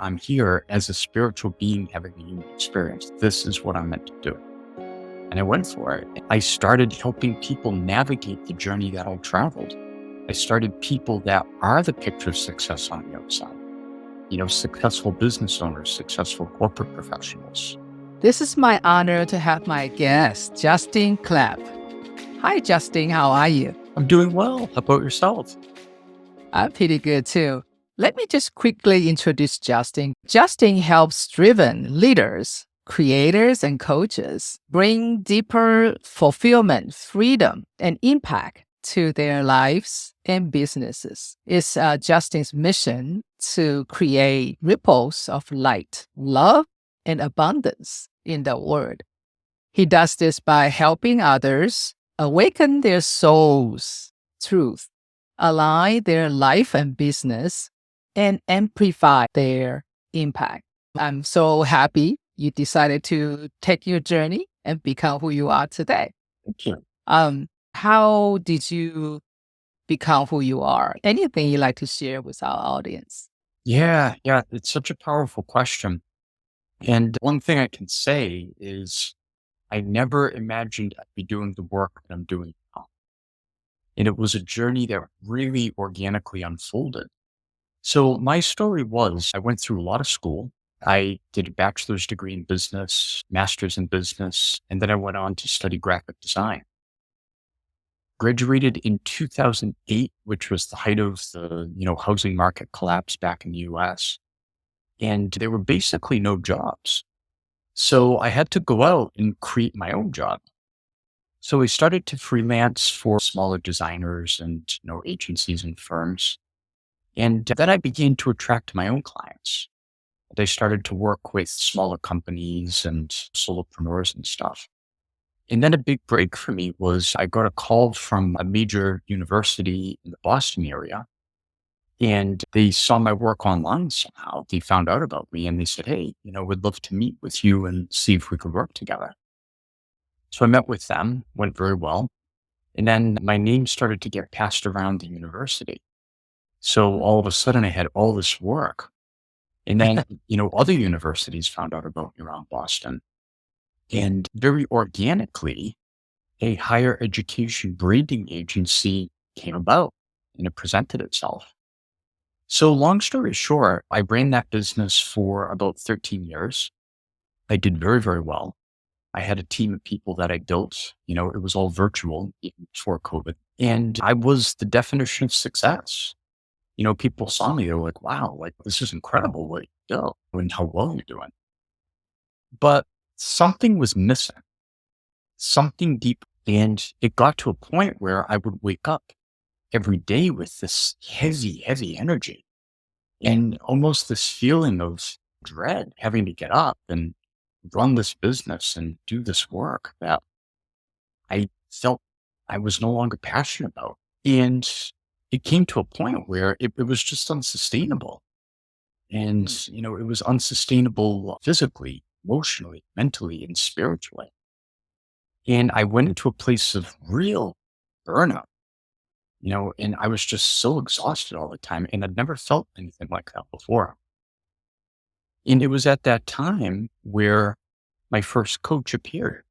I'm here as a spiritual being having a human experience. This is what I'm meant to do. And I went for it. I started helping people navigate the journey that I traveled. I started people that are the picture of success on the outside. Successful business owners, successful corporate professionals. This is my honor to have my guest, Justin Clapp. Hi, Justin. How are you? I'm doing well. How about yourself? I'm pretty good too. Let me just quickly introduce Justin. Justin helps driven leaders, creators, and coaches bring deeper fulfillment, freedom, and impact to their lives and businesses. It's Justin's mission to create ripples of light, love, and abundance in the world. He does this by helping others awaken their soul's truth, align their life and business, and amplify their impact. I'm so happy you decided to take your journey and become who you are today. Thank you. How did you become who you are? Anything you'd like to share with our audience? Yeah. It's such a powerful question. And one thing I can say is I never imagined I'd be doing the work that I'm doing now. And it was a journey that really organically unfolded. So my story was I went through a lot of school. I did a bachelor's degree in business, master's in business, and then I went on to study graphic design. Graduated in 2008, which was the height of the, housing market collapse back in the US. And there were basically no jobs. So I had to go out and create my own job. So I started to freelance for smaller designers and, agencies and firms. And then I began to attract my own clients. I started to work with smaller companies and solopreneurs and stuff. And then a big break for me was I got a call from a major university in the Boston area. And they saw my work online somehow. They found out about me and they said, hey, we'd love to meet with you and see if we could work together. So I met with them, went very well. And then my name started to get passed around the university. So all of a sudden I had all this work. And then, other universities found out about me around Boston. And very organically, a higher education branding agency came about and it presented itself. So long story short, I ran that business for about 13 years. I did very, very well. I had a team of people that I built. It was all virtual even before COVID. And I was the definition of success. People saw me, they were like, wow, this is incredible what you do and how well you're doing. But something was missing, something deep. And it got to a point where I would wake up every day with this heavy, heavy energy and almost this feeling of dread, having to get up and run this business and do this work that I felt I was no longer passionate about. And it came to a point where it was just unsustainable. And, it was unsustainable physically, emotionally, mentally, and spiritually. And I went into a place of real burnout, and I was just so exhausted all the time. And I'd never felt anything like that before. And it was at that time where my first coach appeared.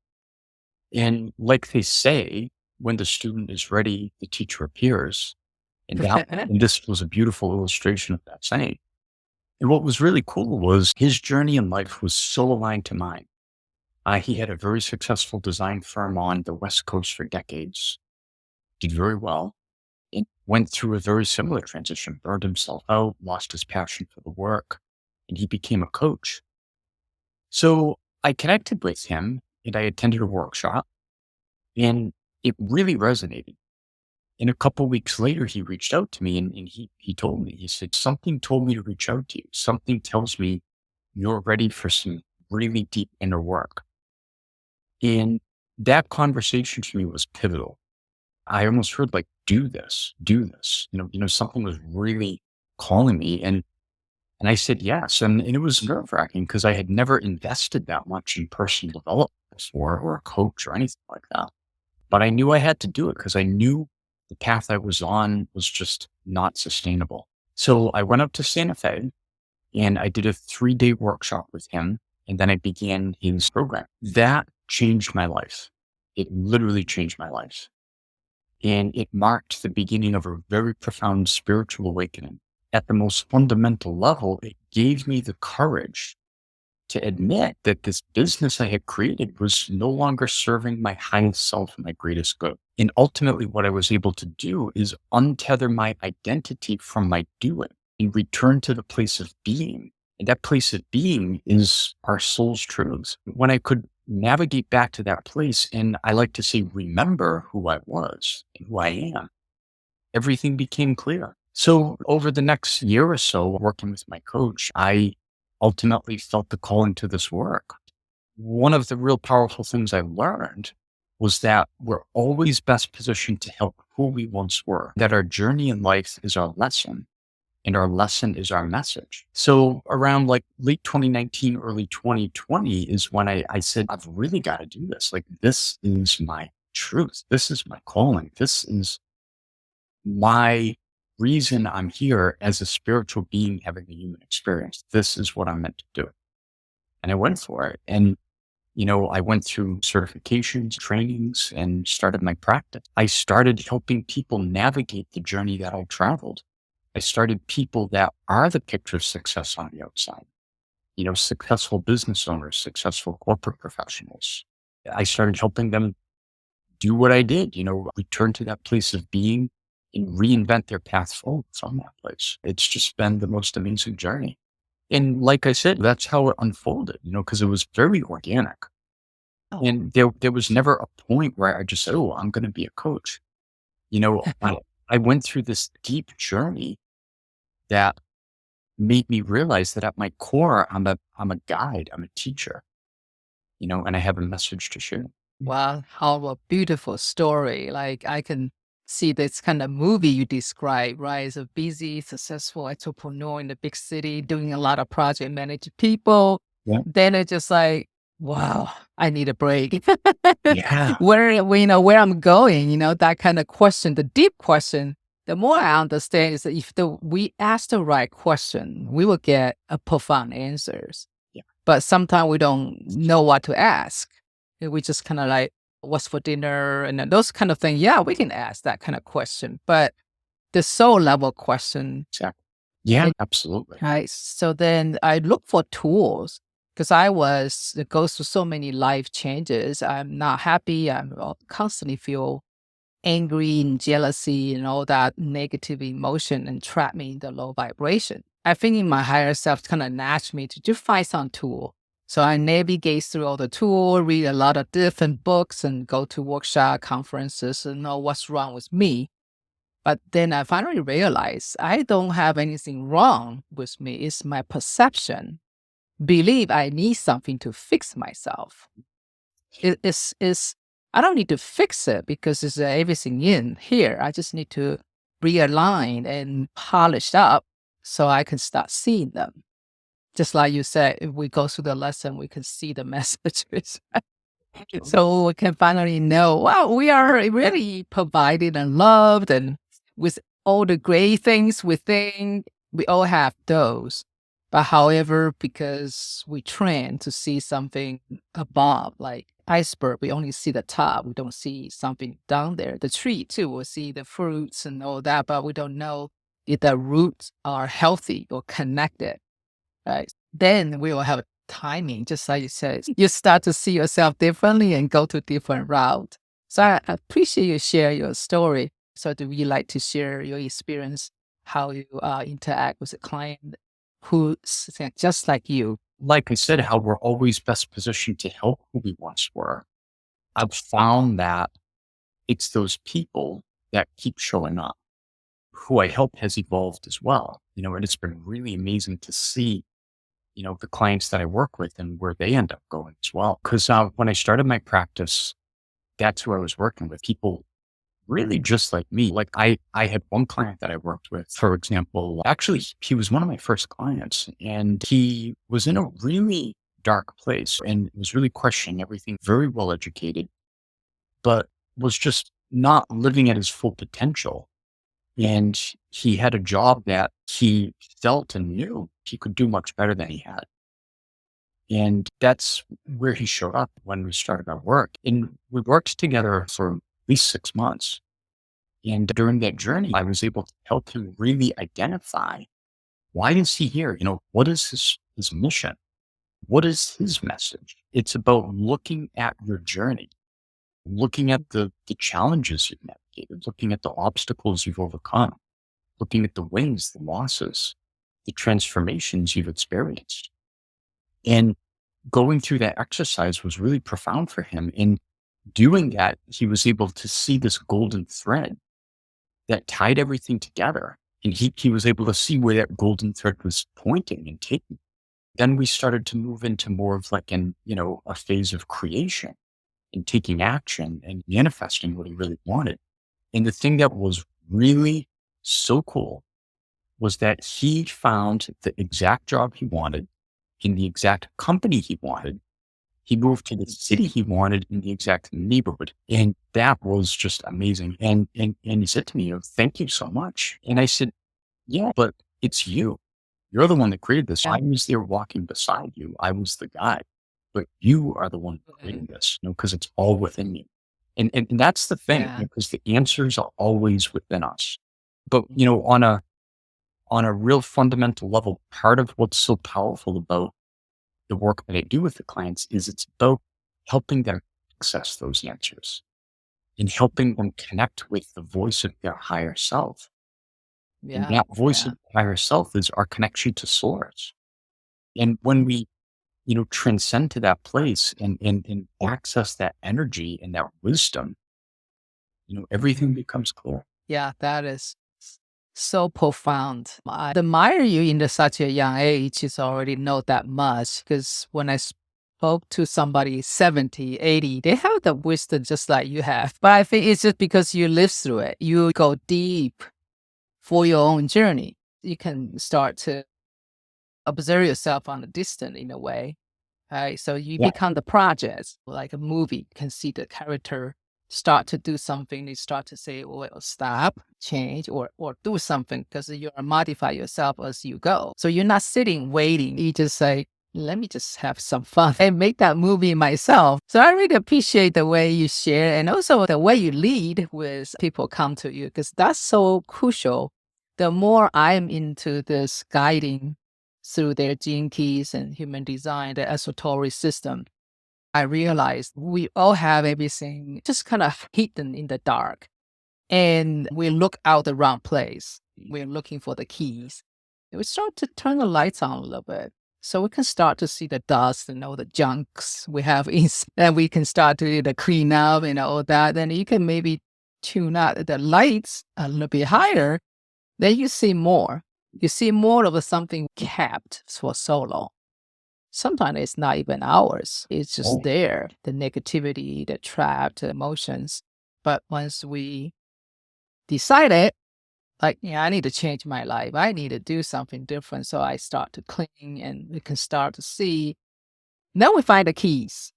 And like they say, when the student is ready, the teacher appears. And this was a beautiful illustration of that saying. And what was really cool was his journey in life was so aligned to mine. He had a very successful design firm on the West Coast for decades, did very well, and went through a very similar transition, burned himself out, lost his passion for the work, and he became a coach. So I connected with him and I attended a workshop and it really resonated. And a couple of weeks later, he reached out to me and he told me, he said, something told me to reach out to you. Something tells me you're ready for some really deep inner work. And that conversation for me was pivotal. I almost heard do this. Something was really calling me. And I said, yes. And it was nerve wracking because I had never invested that much in personal development before or a coach or anything like that. But I knew I had to do it because I knew the path I was on was just not sustainable. So I went up to Santa Fe And I did a 3-day workshop with him. And then I began his program. That changed my life. It literally changed my life. And it marked the beginning of a very profound spiritual awakening. At the most fundamental level, it gave me the courage to admit that this business I had created was no longer serving my highest self and my greatest good. And ultimately, what I was able to do is untether my identity from my doing and return to the place of being. And that place of being is our soul's truths. When I could navigate back to that place, and I like to say, remember who I was and who I am, everything became clear. So over the next year or so, working with my coach, I ultimately felt the calling to this work. One of the real powerful things I learned was that we're always best positioned to help who we once were, that our journey in life is our lesson and our lesson is our message. So around like late 2019, early 2020 is when I said, I've really got to do this. Like, this is my truth. This is my calling. This is my reason I'm here as a spiritual being having a human experience. This is what I'm meant to do. And I went for it. And, I went through certifications, trainings, and started my practice. I started helping people navigate the journey that I traveled. I started people that are the picture of success on the outside, successful business owners, successful corporate professionals. I started helping them do what I did, return to that place of being and reinvent their path forward from that place. It's just been the most amazing journey. And like I said, that's how it unfolded, because it was very organic. And there was never a point where I just said, oh, I'm going to be a coach. I went through this deep journey that made me realize that at my core, I'm a guide, I'm a teacher, and I have a message to share. Wow, how a beautiful story. Like I can see this kind of movie you describe, right? As a busy, successful entrepreneur in the big city, doing a lot of project managing people. Yeah. Then it's just like, wow, I need a break. Yeah. Where I'm going, that kind of question, the deep question, the more I understand is that if we ask the right question, we will get a profound answers. Yeah. But sometimes we don't know what to ask. We just kind of like, what's for dinner? And then those kind of things. Yeah, we can ask that kind of question. But the soul level question, Exactly. Yeah, it, absolutely. right? So then I look for tools because it goes through so many life changes. I'm not happy. Constantly feel angry and jealousy and all that negative emotion and trap me in the low vibration. I think in my higher self kind of nudged me to just find some tool. So I navigate through all the tool, read a lot of different books and go to workshop conferences and know what's wrong with me. But then I finally realized I don't have anything wrong with me. It's my perception. Believe I need something to fix myself. It's I don't need to fix it because it's everything in here. I just need to realign and polish up so I can start seeing them. Just like you said, if we go through the lesson, we can see the messages. So we can finally know, wow, we are really provided and loved, and with all the great things within, we all have those. But however, because we train to see something above, like iceberg, we only see the top. We don't see something down there. The tree too, we'll see the fruits and all that, but we don't know if the roots are healthy or connected. Right. Then we will have timing, just like you said. You start to see yourself differently and go to different route. So I appreciate you share your story. So do you like to share your experience, how you interact with a client who's just like you? Like I said, how we're always best positioned to help who we once were. I've found that it's those people that keep showing up. Who I help has evolved as well, and it's been really amazing to see, the clients that I work with and where they end up going as well. Because when I started my practice, that's who I was working with, people really just like me. Like I had one client that I worked with, for example, actually, he was one of my first clients and he was in a really dark place and was really questioning everything, very well educated, but was just not living at his full potential. And he had a job that he felt and knew he could do much better than he had. And that's where he showed up when we started our work. And we worked together for at least 6 months. And during that journey, I was able to help him really identify, why is he here? What is his mission? What is his message? It's about looking at your journey, looking at the challenges you've navigated, looking at the obstacles you've overcome, looking at the wins, the losses, the transformations you've experienced. And going through that exercise was really profound for him. In doing that, he was able to see this golden thread that tied everything together. And he was able to see where that golden thread was pointing and taking. Then we started to move into more of like a phase of creation and taking action and manifesting what he really wanted. And the thing that was really so cool was that he found the exact job he wanted in the exact company he wanted. He moved to the city he wanted in the exact neighborhood. And that was just amazing. And he said to me, thank you so much. And I said, yeah, but it's you. You're the one that created this. Yeah. I was there walking beside you. I was the guide, but you are the one who created this, because it's all within you. And that's the thing, Yeah. because the answers are always within us. But, on a real fundamental level, part of what's so powerful about the work that I do with the clients is it's about helping them access those answers and helping them connect with the voice of their higher self. And Yeah. that voice Yeah. of higher self is our connection to source. And when we, transcend to that place and access that energy and that wisdom, everything becomes clear. Yeah, that is so profound. I admire you in such a young age. Is already know that much because when I spoke to somebody 70, 80, they have the wisdom just like you have. But I think it's just because you live through it. You go deep for your own journey. You can start to observe yourself on a distance in a way. Right. So you Yeah. become the project, like a movie. You can see the character start to do something. They start to say, well, stop, change, or do something because you modify yourself as you go. So you're not sitting waiting. You just say, let me just have some fun and make that movie myself. So I really appreciate the way you share and also the way you lead with people come to you because that's so crucial. The more I'm into this guiding through their gene keys and human design, the esoteric system, I realized we all have everything just kind of hidden in the dark. And we look out the wrong place. We're looking for the keys. And we start to turn the lights on a little bit. So we can start to see the dust and all the junks we have inside. And we can start to do the clean up and all that. Then you can maybe tune out the lights a little bit higher. Then you see more. You see more of something kept for so long. Sometimes it's not even ours. It's just Oh, there, the negativity, the trapped emotions. But once we decided, like, yeah, I need to change my life. I need to do something different. So I start to clean and we can start to see. Then we find the keys.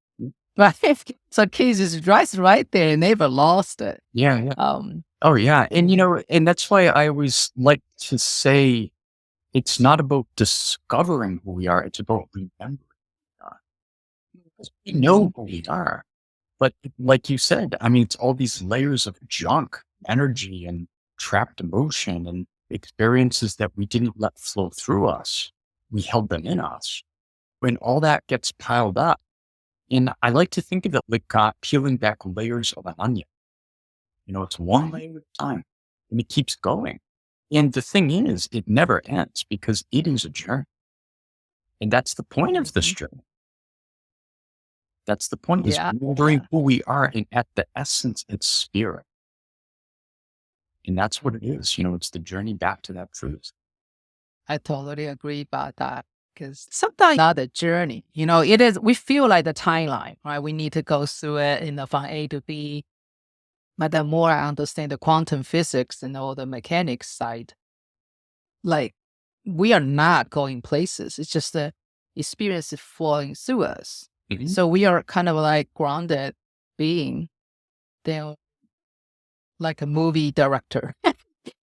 Right? So keys is right there. Never lost it. yeah, yeah. Um, Oh, yeah. And, mhm. and that's why I always like to say it's not about discovering who we are. It's about remembering who we are. Because we know who we are. But like you said, I mean, it's all these layers of junk, energy and trapped emotion and experiences that we didn't let flow through us. We held them in us. When all that gets piled up, and I like to think of it like peeling back layers of an onion. It's one layer at a time and it keeps going. And the thing is, it never ends because it is a journey. And that's the point of this Mhm. journey. That's the point is Yeah, remembering yeah. who we are and at the essence, it's spirit. And that's what it is. It's the journey back to that truth. I totally agree about that. Because sometimes not the journey, it is, we feel like the timeline, right? We need to go through it, from A to B. But the more I understand the quantum physics and all the mechanics side, like we are not going places. It's just the experience is flowing through us. Mhm. So we are kind of like grounded being, then like a movie director.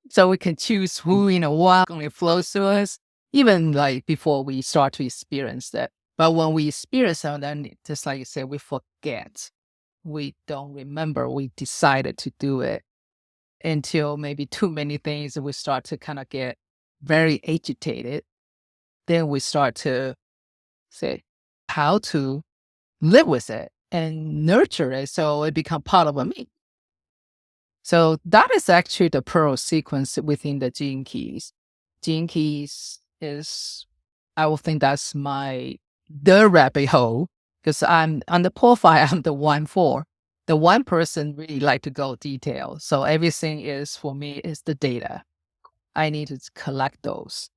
So we can choose who in a while only flows to us, even like before we start to experience that. But when we experience it, then just like you said, we forget. We don't remember we decided to do it until maybe too many things. We start to kind of get very agitated. Then we start to say how to live with it and nurture it so it become part of me. So that is actually the Pearl sequence within the gene keys. Gene keys is, I will think that's the rabbit hole because I'm on the profile, I'm the 1-4. The one person really like to go detail. So everything is for me is the data. I need to collect those.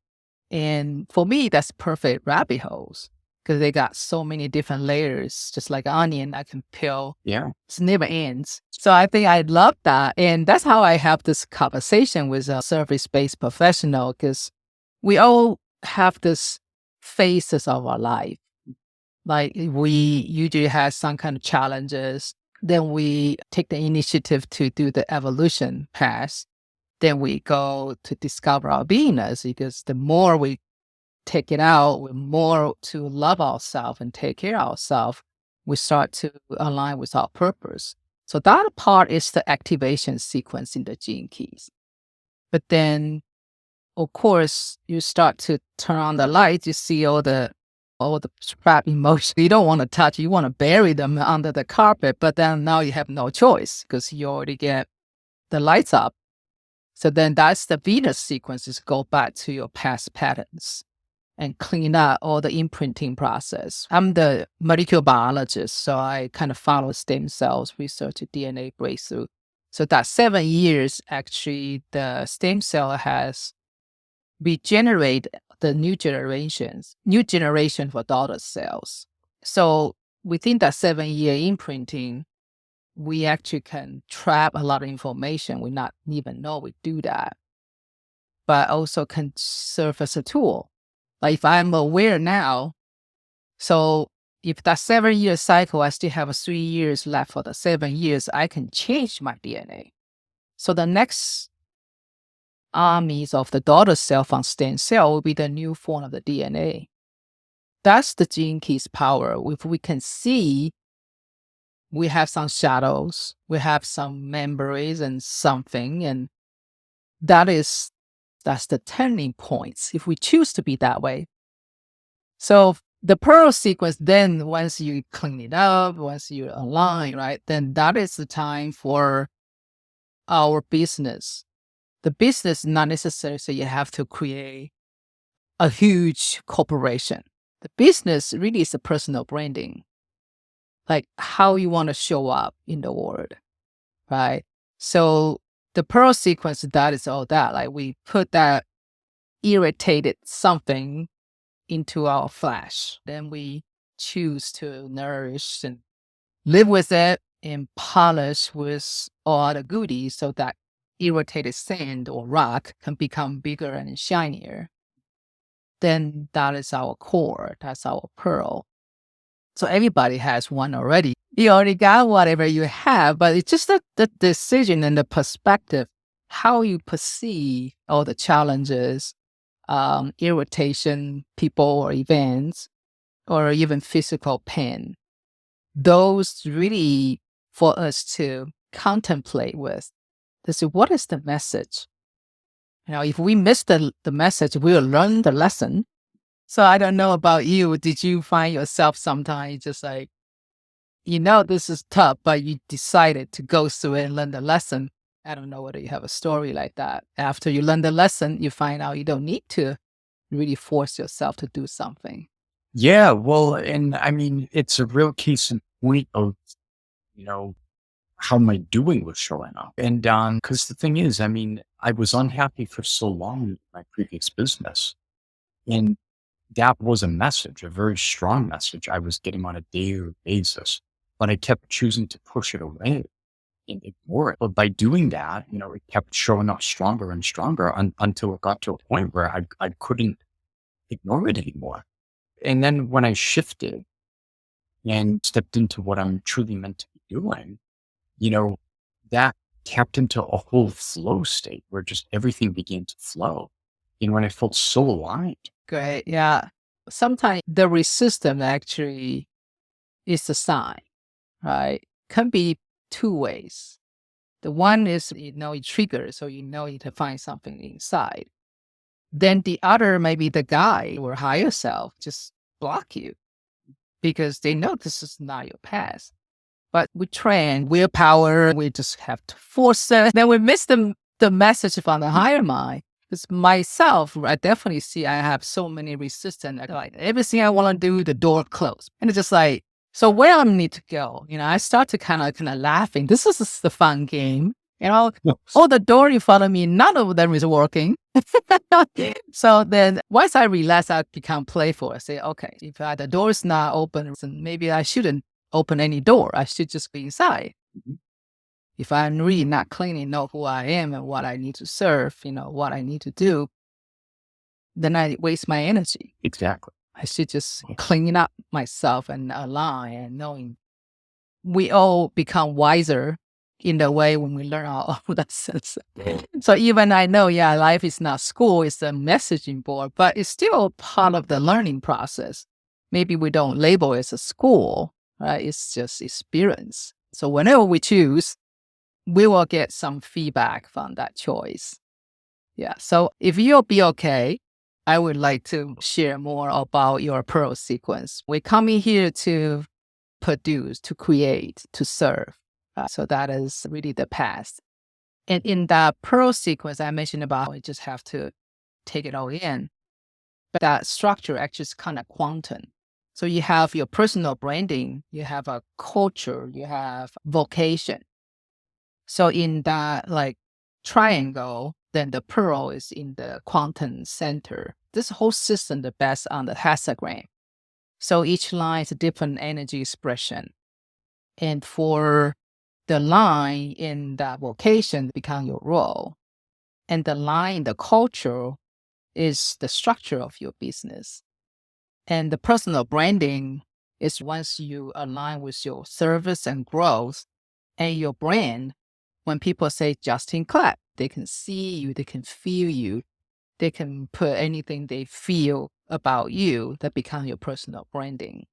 And for me, that's perfect rabbit holes because they got so many different layers, just like onion I can peel. Yeah. It never ends. So I think I love that. And that's how I have this conversation with a service-based professional because we all have this phases of our life. Like we usually have some kind of challenges. Then we take the initiative to do the evolution path. Then we go to discover our beingness because the more we take it out, we're more to love ourselves and take care of ourselves. We start to align with our purpose. So that part is the activation sequence in the gene keys. But then, of course, you start to turn on the light, you see all the trap emotions you don't want to touch. You want to bury them under the carpet, but then now you have no choice because you already get the lights up. So then that's the Venus sequences go back to your past patterns and clean up all the imprinting process. I'm the molecular biologist, so I kind of follow stem cells research, DNA breakthrough. So that 7 years, actually, the stem cell has regenerate the new generation for daughter cells. So within that 7-year imprinting, we actually can trap a lot of information. We not even know we do that, but also can serve as a tool. Like if I'm aware now, so if that 7-year cycle, I still have 3 years left for the 7 years, I can change my DNA. So the next armies of the daughter cell from stem cell will be the new form of the DNA. That's the gene keys power. If we can see we have some shadows, we have some memories and something, and that's the turning points if we choose to be that way. So the Pearl sequence, then once you clean it up, once you align, right, then that is the time for our business. The business not necessarily so you have to create a huge corporation. The business really is a personal branding, like how you want to show up in the world, right? So the Pearl sequence, that is all that. Like we put that irritated something into our flesh. Then we choose to nourish and live with it and polish with all the goodies so that irritated sand or rock can become bigger and shinier. Then that is our core. That's our pearl. So everybody has one already. You already got whatever you have, but it's just the decision and the perspective, how you perceive all the challenges, irritation, people or events, or even physical pain. Those really for us to contemplate with. To see what is the message. If we miss the message, we'll learn the lesson. So I don't know about you. Did you find yourself sometimes just like, this is tough, but you decided to go through it and learn the lesson? I don't know whether you have a story like that. After you learn the lesson, you find out you don't need to really force yourself to do something. Yeah. Well, and I mean, it's a real case in point of, you know, how my doing was showing up. And because the thing is, I mean, I was unhappy for so long in my previous business. And that was a message, a very strong message I was getting on a daily basis. But I kept choosing to push it away and ignore it. But by doing that, it kept showing up stronger and stronger until it got to a point where I couldn't ignore it anymore. And then when I shifted and stepped into what I'm truly meant to be doing, you know, that tapped into a whole flow state where just everything began to flow. And I felt so aligned. Great. Yeah. Sometimes the resistance actually is a sign, right? Can be two ways. The one is, it triggers, so you know you to find something inside. Then the other, maybe the guide or higher self just block you because they know this is not your path. But we train willpower, we just have to force it. Then we miss the message from the higher mind. Because myself, I definitely see I have so many resistance. Like everything I want to do, the door closed. And it's just like, so where I need to go? I start to kind of laughing. This is just the fun game. Yes. All the door in front of me, none of them is working. So then once I relax, I become playful. I say, okay, if the door is not open, then maybe I shouldn't open any door. I should just be inside. Mhm. If I'm really not clearly know who I am and what I need to serve, what I need to do, then I waste my energy. Exactly. I should just clean up myself and align and knowing we all become wiser in the way when we learn our own lessons. So even I know, life is not school, it's a messaging board, but it's still part of the learning process. Maybe we don't label it as a school, right? It's just experience. So whenever we choose, we will get some feedback from that choice. Yeah. So if you'll be okay, I would like to share more about your Pearl sequence. We're coming here to produce, to create, to serve. So that is really the past. And in that Pearl sequence I mentioned about, we just have to take it all in. But that structure actually is kind of quantum. So you have your personal branding, you have a culture, you have vocation. So in that triangle, then the pearl is in the quantum center. This whole system is based on the hexagram. So each line is a different energy expression. And for the line in that vocation become your role. And the line in the culture is the structure of your business. And the personal branding is once you align with your service and growth and your brand. When people say Justin Clapp, they can see you, they can feel you, they can put anything they feel about you that become your personal branding.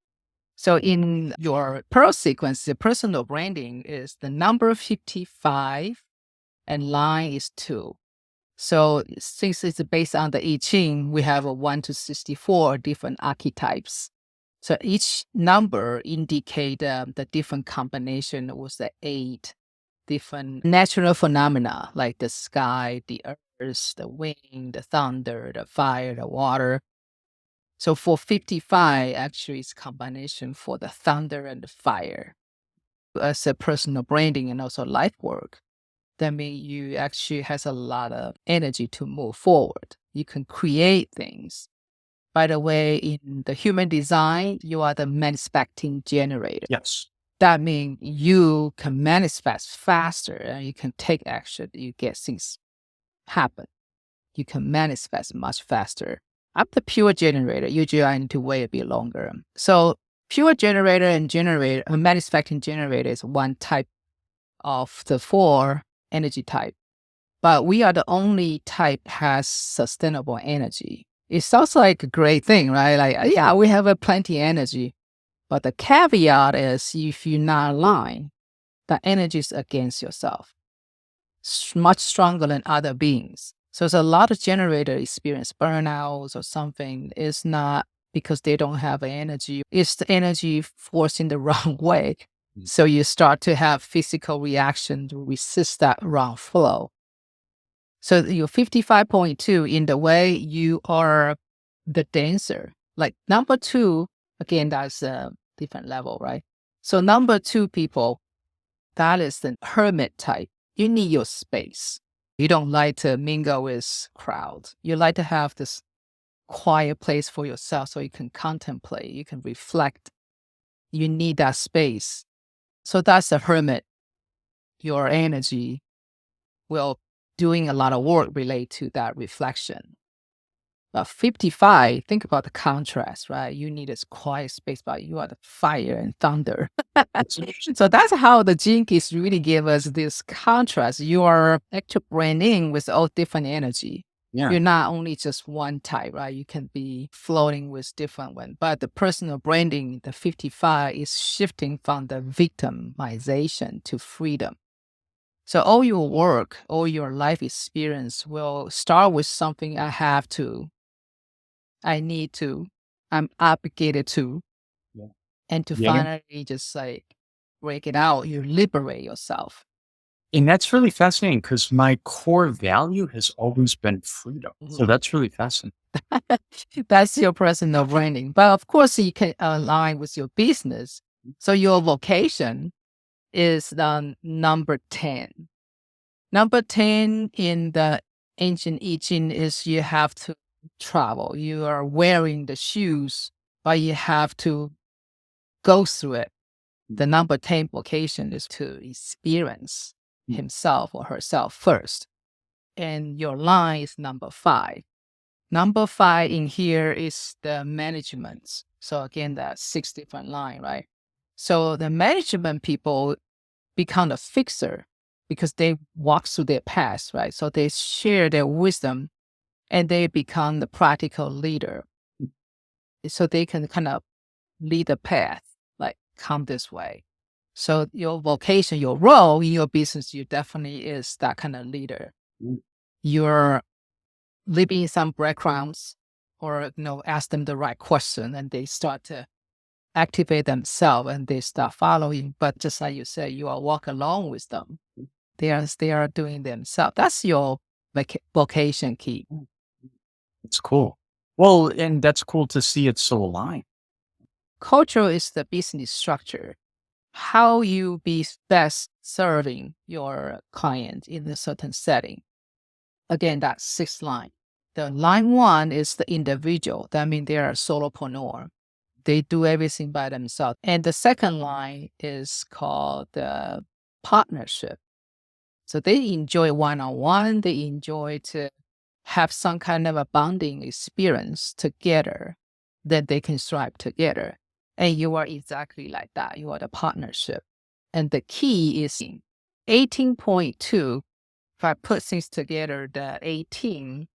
So in your Pearl sequence, the personal branding is the number 55 and line is 2. So since it's based on the I Ching, we have a 1 to 64 different archetypes. So each number indicate the different combination with the 8 different natural phenomena like the sky, the earth, the wind, the thunder, the fire, the water. So for 55, actually, it's combination for the thunder and the fire. As a personal branding and also life work, that means you actually has a lot of energy to move forward. You can create things. By the way, in the human design, you are the manifesting generator. Yes. That means you can manifest faster and you can take action. You get things happen. You can manifest much faster. I'm the pure generator. Usually I need to wait a bit longer. So pure generator and manifesting generator is one type of the 4 energy type. But we are the only type has sustainable energy. It sounds like a great thing, right? Like, yeah, we have a plenty energy. But the caveat is if you're not aligned, the energy is against yourself, much stronger than other beings. So there's a lot of generators experience burnouts or something. It's not because they don't have energy. It's the energy forcing the wrong way. Mm. So you start to have physical reaction to resist that wrong flow. So you're 55.2 in the way you are the dancer. Like number 2, again, that's a different level, right? So number 2 people, that is the hermit type. You need your space. You don't like to mingle with crowd. You like to have this quiet place for yourself so you can contemplate, you can reflect. You need that space. So that's the hermit. Your energy will doing a lot of work related to that reflection. But 55, think about the contrast, right? You need this quiet space, but you are the fire and thunder. That's interesting. So that's how the gene keys really give us this contrast. You are actually branding with all different energy. Yeah. You're not only just one type, right? You can be floating with different one. But the personal branding, the 55, is shifting from the victimization to freedom. So all your work, all your life experience will start with something I have to, I need to, I'm obligated to, Yeah. and to Yeah. finally just like break it out, you liberate yourself. And that's really fascinating because my core value has always been freedom. So Mhm. that's really fascinating. That's your personal branding. But of course, you can align with your business. So your vocation is the number 10. Number 10 in the ancient I Ching is you have to travel. You are wearing the shoes, but you have to go through it. The number 10 vocation is to experience himself or herself first. And your line is number 5. Number 5 in here is the management. So again, that's 6 different line, right? So the management people become a fixer because they walk through their past, right? So they share their wisdom and they become the practical leader. So they can kind of lead the path, like come this way. So your vocation, your role in your business, you definitely is that kind of leader. Mm. You're leaving some breadcrumbs or ask them the right question and they start to activate themselves and they start following. But just like you said, you are walk along with them. They are doing themselves. That's your vocation key. It's cool. Well, and that's cool to see it so aligned. Culture is the business structure. How you be best serving your client in a certain setting. Again, that's 6th line. The line 1 is the individual. That means they are a solopreneur. They do everything by themselves. And the second line is called the partnership. So they enjoy one-on-one. They enjoy to have some kind of a bonding experience together that they can strive together. And you are exactly like that. You are the partnership. And the key is in 18.2. If I put things together, the 18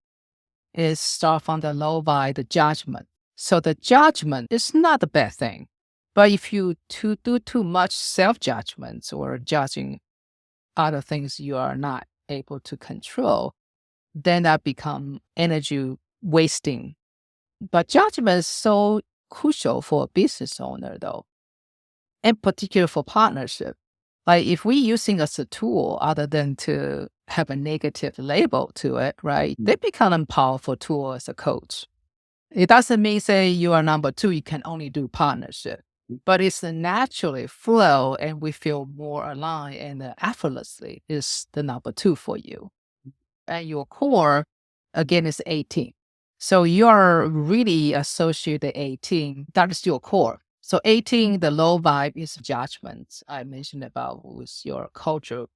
is start from the low by the judgment. So the judgment is not a bad thing. But if you do too much self-judgment or judging other things you are not able to control, then that become energy wasting. But judgment is so crucial for a business owner though, in particular for partnership. Like if we using as a tool other than to have a negative label to it, right? They become a powerful tool as a coach. It doesn't mean say you are number 2, you can only do partnership, but it's a naturally flow and we feel more aligned and effortlessly is the number 2 for you. And your core, again, is 18. So you're really associated 18. That is your core. So 18, the low vibe is judgment. I mentioned about with your culture,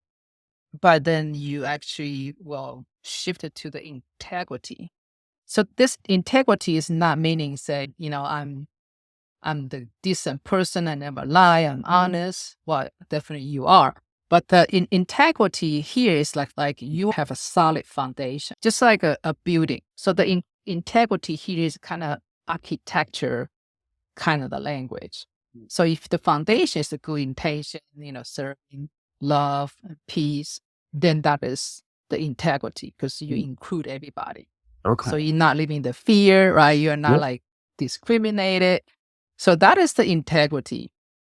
but then you actually will shift it to the integrity. So this integrity is not meaning say, I'm the decent person. I never lie. I'm honest. Well, definitely you are. But the integrity here is like you have a solid foundation, just like a building. So the integrity here is kind of architecture, kind of the language. So if the foundation is a good intention, serving, love, and peace, then that is the integrity because you include everybody. Okay. So you're not living the fear, right? You're not Yep. like discriminated. So that is the integrity.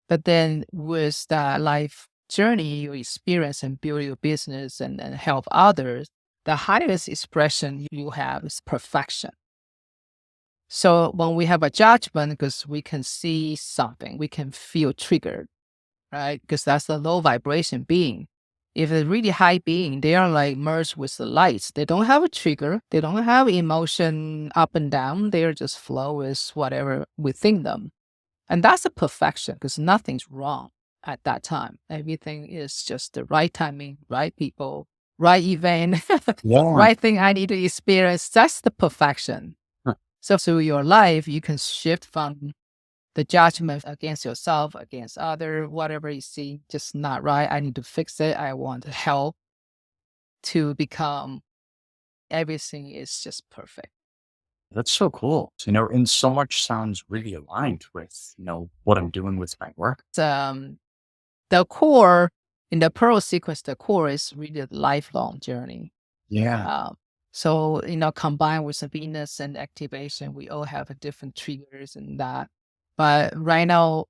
But then with that life journey, you experience and build your business and help others, the highest expression you have is perfection. So when we have a judgment, because we can see something, we can feel triggered, right? Because that's a low vibration being. If a really high being, they are like merged with the lights. They don't have a trigger. They don't have emotion up and down. They are just flow with whatever within them. And that's a perfection because nothing's wrong at that time. Everything is just the right timing, right people, right event, Yeah. right thing I need to experience. That's the perfection. So through your life, you can shift from the judgment against yourself, against other, whatever you see, just not right. I need to fix it. I want help to become everything is just perfect. That's so cool. And so much sounds really aligned with, what I'm doing with my work. The core in the Pearl sequence, the core is really a lifelong journey. Yeah. Um, so, combined with the Venus and activation, we all have a different triggers and that. But right now,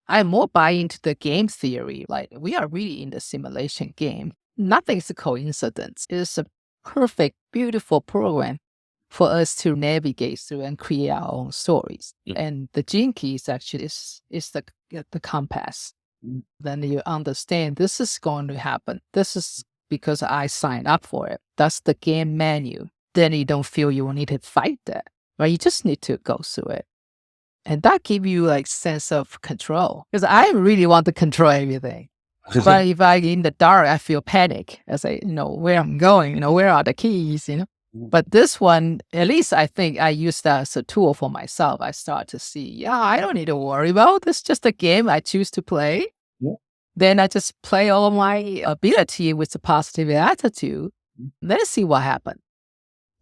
I more buy into the game theory. Like we are really in the simulation game. Nothing's a coincidence. It's a perfect, beautiful program for us to navigate through and create our own stories. Yeah. And the gene keys actually is the compass. Mm. Then you understand this is going to happen. This is because I signed up for it. That's the game menu. Then you don't feel you will need to fight that, right? You just need to go through it. And that give you like sense of control. Because I really want to control everything. But if I in the dark, I feel panic. I say, where I'm going, where are the keys. But this one, at least I think I use that as a tool for myself. I start to see, yeah, I don't need to worry about this. Just a game I choose to play. Yeah. Then I just play all my ability with a positive attitude. Let's see what happens.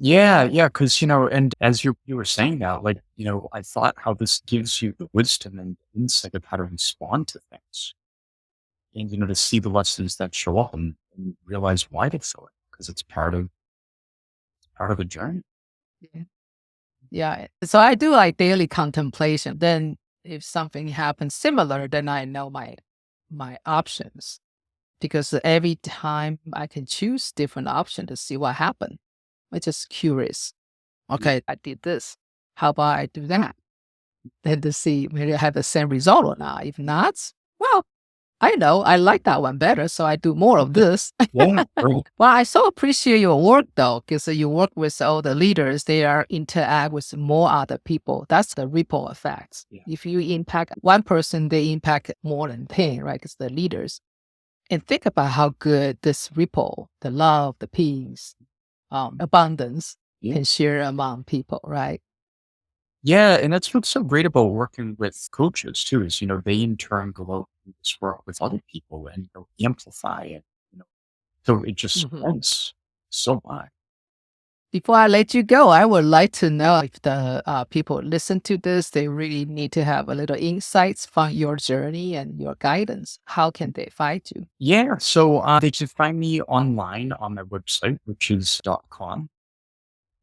Yeah, yeah, because and as you were saying that, like, I thought how this gives you the wisdom and insight of how to respond to things, and to see the lessons that show up and realize why they feel it, because it's part of the journey. Yeah. Yeah. So I do like daily contemplation. Then if something happens similar, then I know my options. Because every time I can choose different option to see what happened. I'm just curious. Okay, I did this. How about I do that? Then to see whether I have the same result or not. If not, well, I know I like that one better, so I do more of this. Yeah, right. Well, I so appreciate your work though, because you work with all the leaders. They are interact with more other people. That's the ripple effects. Yeah. If you impact one person, they impact more than 10, right? Because the leaders. And think about how good this ripple, the love, the peace, abundance Yeah. can share among people, right? Yeah, and that's what's so great about working with coaches too, is they in turn go out and just work with other people and amplify it. So it just Mhm. spreads so much. Before I let you go, I would like to know if the people listen to this, they really need to have a little insights from your journey and your guidance. How can they find you? Yeah, so they can find me online on my website, which is .com,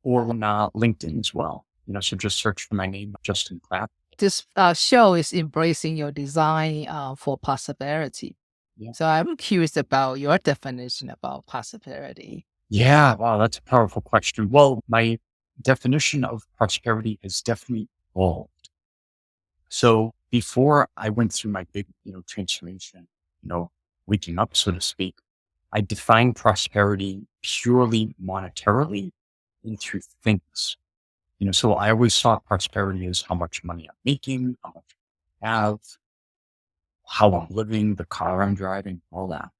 or on LinkedIn as well. So just search for my name, Justin Clapp. This show is embracing your design for prosperity. Yeah. So I'm curious about your definition about prosperity. Yeah, wow, that's a powerful question. Well, my definition of prosperity has definitely evolved. So before I went through my big, transformation, waking up, so to speak, I defined prosperity purely monetarily and through things. So I always saw prosperity as how much money I'm making, how much I have, how I'm living, the car I'm driving, all that.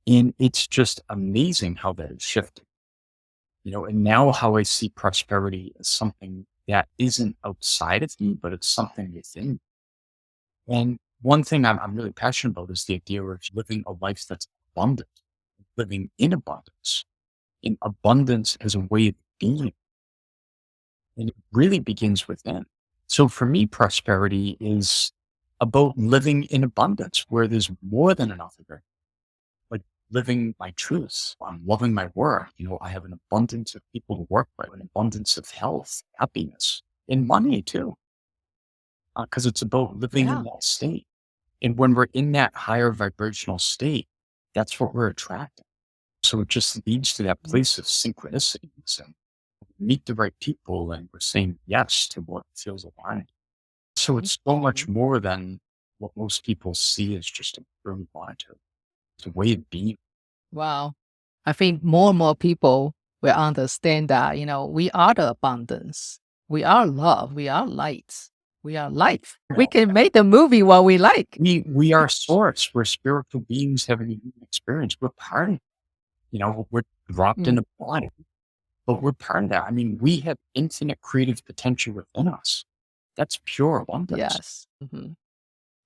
And it's just amazing how that has shifted. And now how I see prosperity as something that isn't outside of me, but it's something within me. And one thing I'm really passionate about is the idea of living a life that's abundant, living in abundance. And abundance as a way of being, and it really begins within. So for me, prosperity is about living in abundance where there's more than enough of it. Like living my truth. I'm loving my work. I have an abundance of people to work with, an abundance of health, happiness, and money too. Because it's about living in Yeah. that state. And when we're in that higher vibrational state, that's what we're attracting. So it just leads to that place of synchronicities and meet the right people and we're saying yes to what feels aligned. So it's so much more than what most people see as just a purely monetary. It's a way of being. Wow. I think more and more people will understand that, we are the abundance. We are love. We are light. We are life. We can make the movie what we like. We are source. We're spiritual beings having a human experience. We're part of it. We're dropped in Mm. a body. but we're part of that. I mean, we have infinite creative potential within us. That's pure abundance. Yes.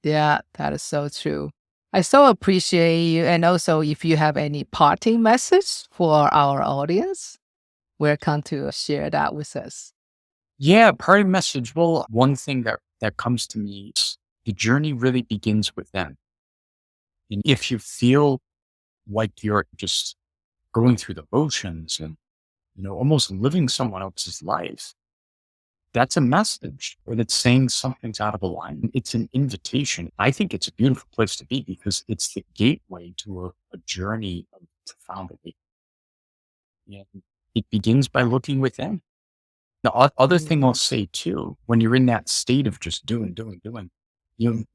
Yeah, that is so true. I so appreciate you. And also, if you have any parting message for our audience, welcome to share that with us. Yeah, parting message. Well, one thing that comes to me is the journey really begins within. And if you feel like you're just going through the motions and, almost living someone else's life, that's a message or that's saying something's out of alignment. It's an invitation. I think it's a beautiful place to be because it's the gateway to a journey of profound awakening. And it begins by looking within. The other thing I'll Mm, say too, when you're in that state of just doing,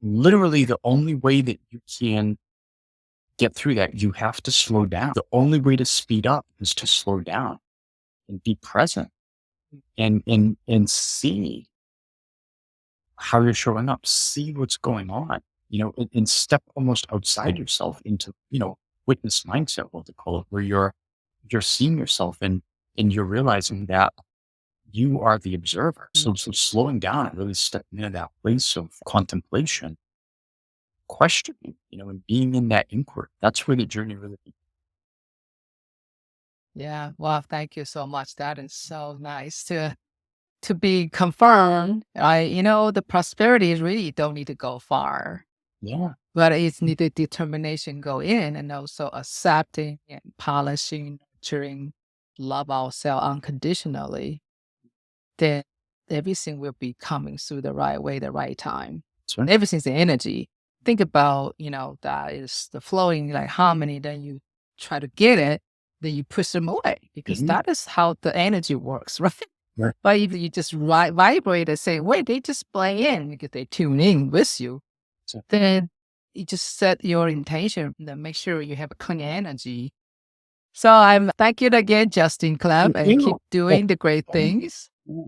literally the only way that you can get through that, you have to slow down. The only way to speed up is to slow down and be present and see how you're showing up, see what's going on, and step almost outside yourself into, witness mindset, what they call it, where you're seeing yourself and you're realizing that you are the observer. mm. So slowing down and really stepping into that place of contemplation, questioning, and being in that inquiry. That's where the journey really begins. Yeah. Well, thank you so much. That is so nice to be confirmed. The prosperity is really don't need to go far, Yeah. but it's needed determination go in and also accepting and polishing, nurturing, love ourselves unconditionally. Then everything will be coming through the right way, the right time. That's right. Everything's the energy. Think about, that is the flowing like harmony, then you try to get it, then you push them away because Mhm. that is how the energy works, right? Right. But if you just vibrate and say, wait, they just play in because they tune in with you, So, then you just set your intention, then make sure you have a clean energy. So I'm thank you again, Justin Clapp, thank and keep you. Oh, doing the great oh, things. yeah.